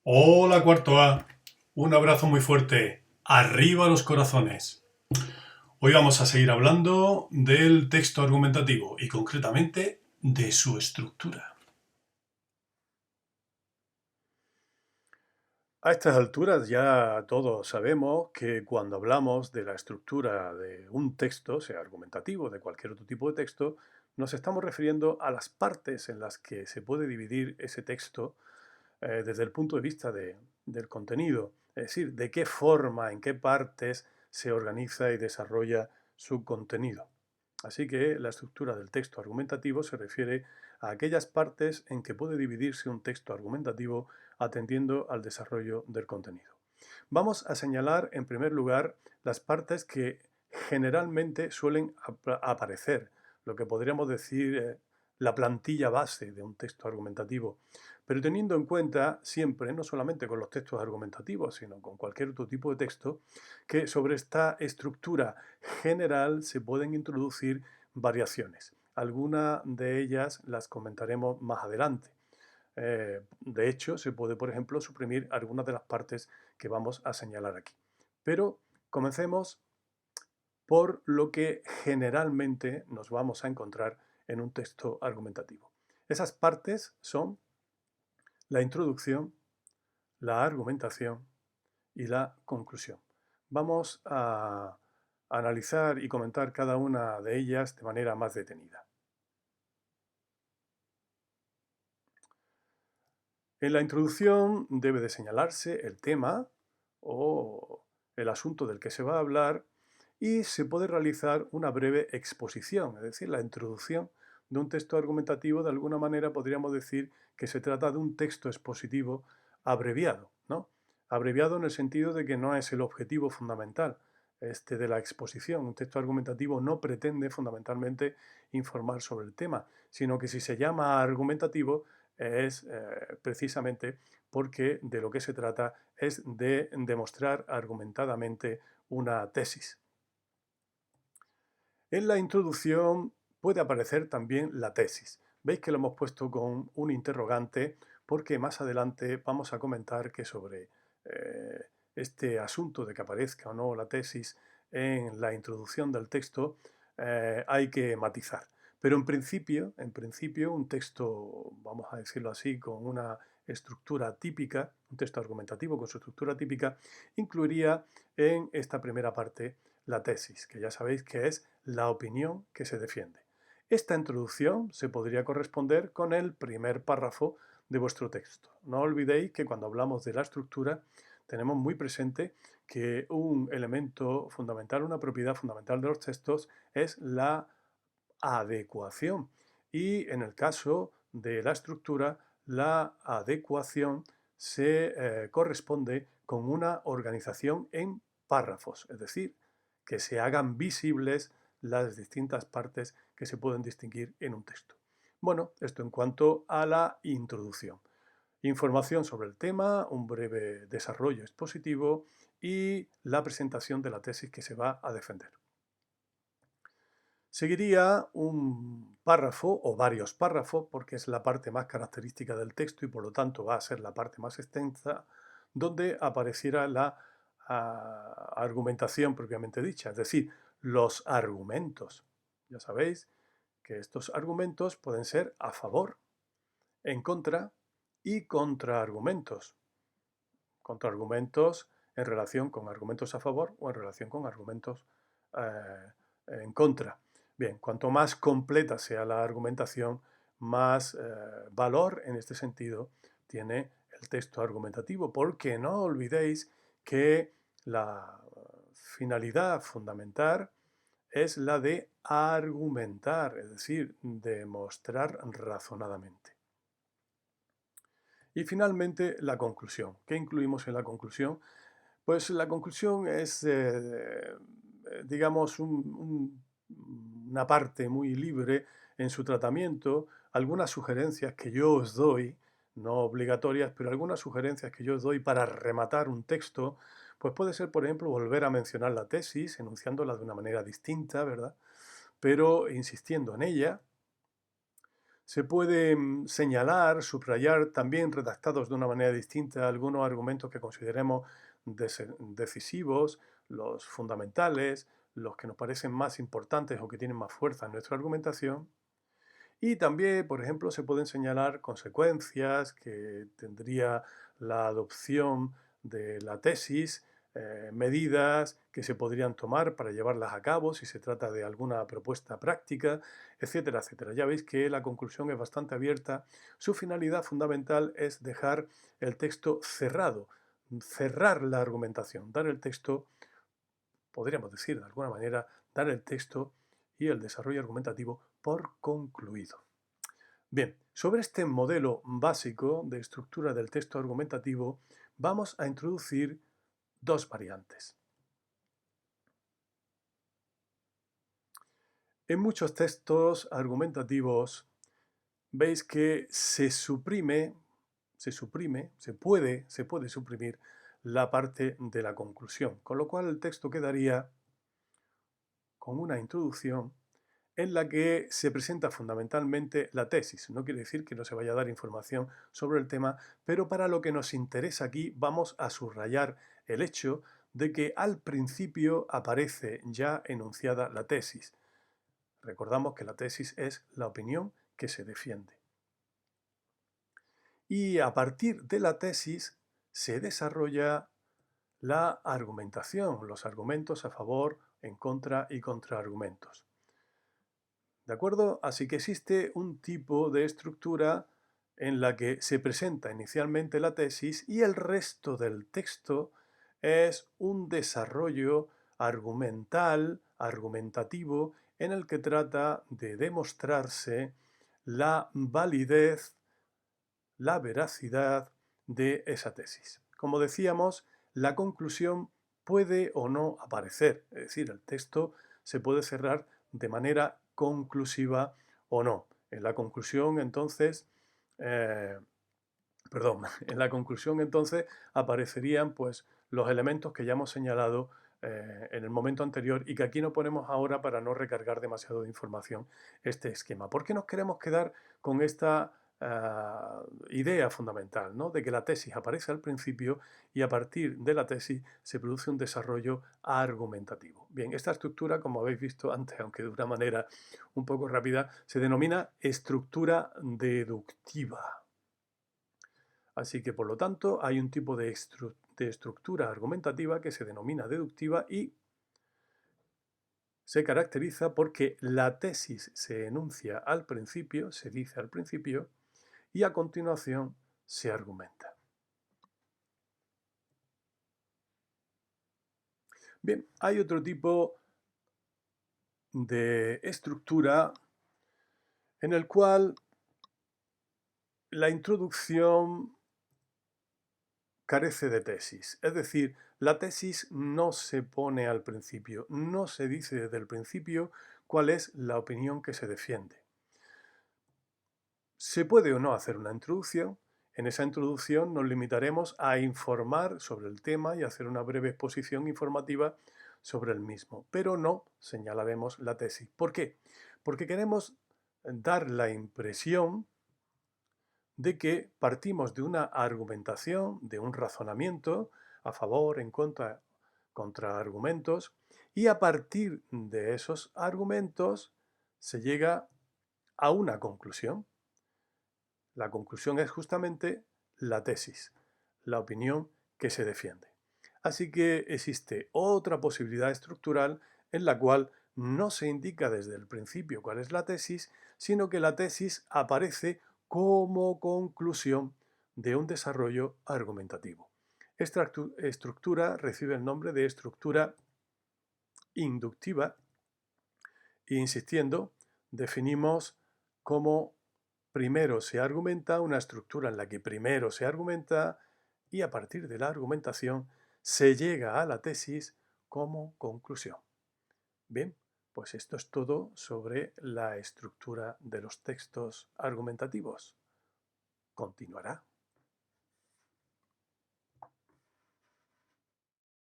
Hola, cuarto A. Un abrazo muy fuerte. Arriba los corazones. Hoy vamos a seguir hablando del texto argumentativo y concretamente de su estructura. A estas alturas ya todos sabemos que cuando hablamos de la estructura de un texto, sea argumentativo, de cualquier otro tipo de texto, nos estamos refiriendo a las partes en las que se puede dividir ese texto desde el punto de vista del contenido, es decir, de qué forma, en qué partes se organiza y desarrolla su contenido. Así que la estructura del texto argumentativo se refiere a aquellas partes en que puede dividirse un texto argumentativo atendiendo al desarrollo del contenido. Vamos a señalar en primer lugar las partes que generalmente suelen aparecer, lo que podríamos decir la plantilla base de un texto argumentativo, pero teniendo en cuenta siempre, no solamente con los textos argumentativos, sino con cualquier otro tipo de texto, que sobre esta estructura general se pueden introducir variaciones. Algunas de ellas las comentaremos más adelante. De hecho, se puede, por ejemplo, suprimir algunas de las partes que vamos a señalar aquí. Pero comencemos por lo que generalmente nos vamos a encontrar en un texto argumentativo. Esas partes son la introducción, la argumentación y la conclusión. Vamos a analizar y comentar cada una de ellas de manera más detenida. En la introducción debe de señalarse el tema o el asunto del que se va a hablar y se puede realizar una breve exposición, es decir, la introducción de un texto argumentativo. De alguna manera podríamos decir que se trata de un texto expositivo abreviado, ¿no? Abreviado en el sentido de que no es el objetivo fundamental de la exposición. Un texto argumentativo no pretende fundamentalmente informar sobre el tema, sino que si se llama argumentativo es precisamente porque de lo que se trata es de demostrar argumentadamente una tesis. En la introducción puede aparecer también la tesis. Veis que lo hemos puesto con un interrogante porque más adelante vamos a comentar que sobre este asunto de que aparezca o no la tesis en la introducción del texto hay que matizar. Pero en principio, un texto, vamos a decirlo así, con una estructura típica, un texto argumentativo con su estructura típica, incluiría en esta primera parte la tesis, que ya sabéis que es la opinión que se defiende. Esta introducción se podría corresponder con el primer párrafo de vuestro texto. No olvidéis que cuando hablamos de la estructura tenemos muy presente que un elemento fundamental, una propiedad fundamental de los textos es la adecuación. Y en el caso de la estructura, la adecuación se corresponde con una organización en párrafos, es decir, que se hagan visibles las distintas partes que se pueden distinguir en un texto. Bueno, esto en cuanto a la introducción. Información sobre el tema, un breve desarrollo expositivo y la presentación de la tesis que se va a defender. Seguiría un párrafo o varios párrafos, porque es la parte más característica del texto y por lo tanto va a ser la parte más extensa, donde apareciera la argumentación propiamente dicha, es decir, los argumentos. Ya sabéis que estos argumentos pueden ser a favor, en contra y contraargumentos. Contraargumentos en relación con argumentos a favor o en relación con argumentos eh, en contra. Bien, cuanto más completa sea la argumentación, más valor en este sentido tiene el texto argumentativo, porque no olvidéis que la finalidad fundamental es la de argumentar, es decir, demostrar razonadamente. Y finalmente, la conclusión. ¿Qué incluimos en la conclusión? Pues la conclusión es, digamos, una parte muy libre en su tratamiento. Algunas sugerencias que yo os doy, no obligatorias, pero algunas sugerencias que yo os doy para rematar un texto, pues puede ser, por ejemplo, volver a mencionar la tesis, enunciándola de una manera distinta, ¿verdad? Pero insistiendo en ella. Se pueden señalar, subrayar, también redactados de una manera distinta, algunos argumentos que consideremos decisivos, los fundamentales, los que nos parecen más importantes o que tienen más fuerza en nuestra argumentación. Y también, por ejemplo, se pueden señalar consecuencias que tendría la adopción de la tesis, medidas que se podrían tomar para llevarlas a cabo si se trata de alguna propuesta práctica, etcétera, etcétera. Ya veis que la conclusión es bastante abierta. Su finalidad fundamental es dejar el texto cerrado, cerrar la argumentación, dar el texto, podríamos decir de alguna manera, dar el texto y el desarrollo argumentativo por concluido. Bien, sobre este modelo básico de estructura del texto argumentativo vamos a introducir dos variantes. En muchos textos argumentativos veis que se puede suprimir la parte de la conclusión, con lo cual el texto quedaría con una introducción en la que se presenta fundamentalmente la tesis. No quiere decir que no se vaya a dar información sobre el tema, pero para lo que nos interesa aquí vamos a subrayar el hecho de que al principio aparece ya enunciada la tesis. Recordamos que la tesis es la opinión que se defiende. Y a partir de la tesis se desarrolla la argumentación, los argumentos a favor, en contra y contraargumentos. ¿De acuerdo? Así que existe un tipo de estructura en la que se presenta inicialmente la tesis y el resto del texto es un desarrollo argumental, argumentativo, en el que trata de demostrarse la validez, la veracidad de esa tesis. Como decíamos, la conclusión puede o no aparecer, es decir, el texto se puede cerrar de manera conclusiva o no. En la conclusión, entonces, en la conclusión, entonces, aparecerían pues, los elementos que ya hemos señalado en el momento anterior y que aquí no ponemos ahora para no recargar demasiado de información este esquema. ¿Por qué nos queremos quedar con esta idea fundamental, ¿no? De que la tesis aparece al principio y a partir de la tesis se produce un desarrollo argumentativo? Bien, esta estructura, como habéis visto antes, aunque de una manera un poco rápida, se denomina estructura deductiva. Así que, por lo tanto, hay un tipo de estructura argumentativa que se denomina deductiva y se caracteriza porque la tesis se enuncia al principio, se dice al principio, y a continuación se argumenta. Bien, hay otro tipo de estructura en el cual la introducción carece de tesis. Es decir, la tesis no se pone al principio, no se dice desde el principio cuál es la opinión que se defiende. Se puede o no hacer una introducción. En esa introducción nos limitaremos a informar sobre el tema y hacer una breve exposición informativa sobre el mismo, pero no señalaremos la tesis. ¿Por qué? Porque queremos dar la impresión de que partimos de una argumentación, de un razonamiento a favor, en contra, contra argumentos, y a partir de esos argumentos se llega a una conclusión. La conclusión es justamente la tesis, la opinión que se defiende. Así que existe otra posibilidad estructural en la cual no se indica desde el principio cuál es la tesis, sino que la tesis aparece como conclusión de un desarrollo argumentativo. Esta estructura recibe el nombre de estructura inductiva e, insistiendo, definimos como primero se argumenta, una estructura en la que primero se argumenta y a partir de la argumentación se llega a la tesis como conclusión. Bien, pues esto es todo sobre la estructura de los textos argumentativos. Continuará.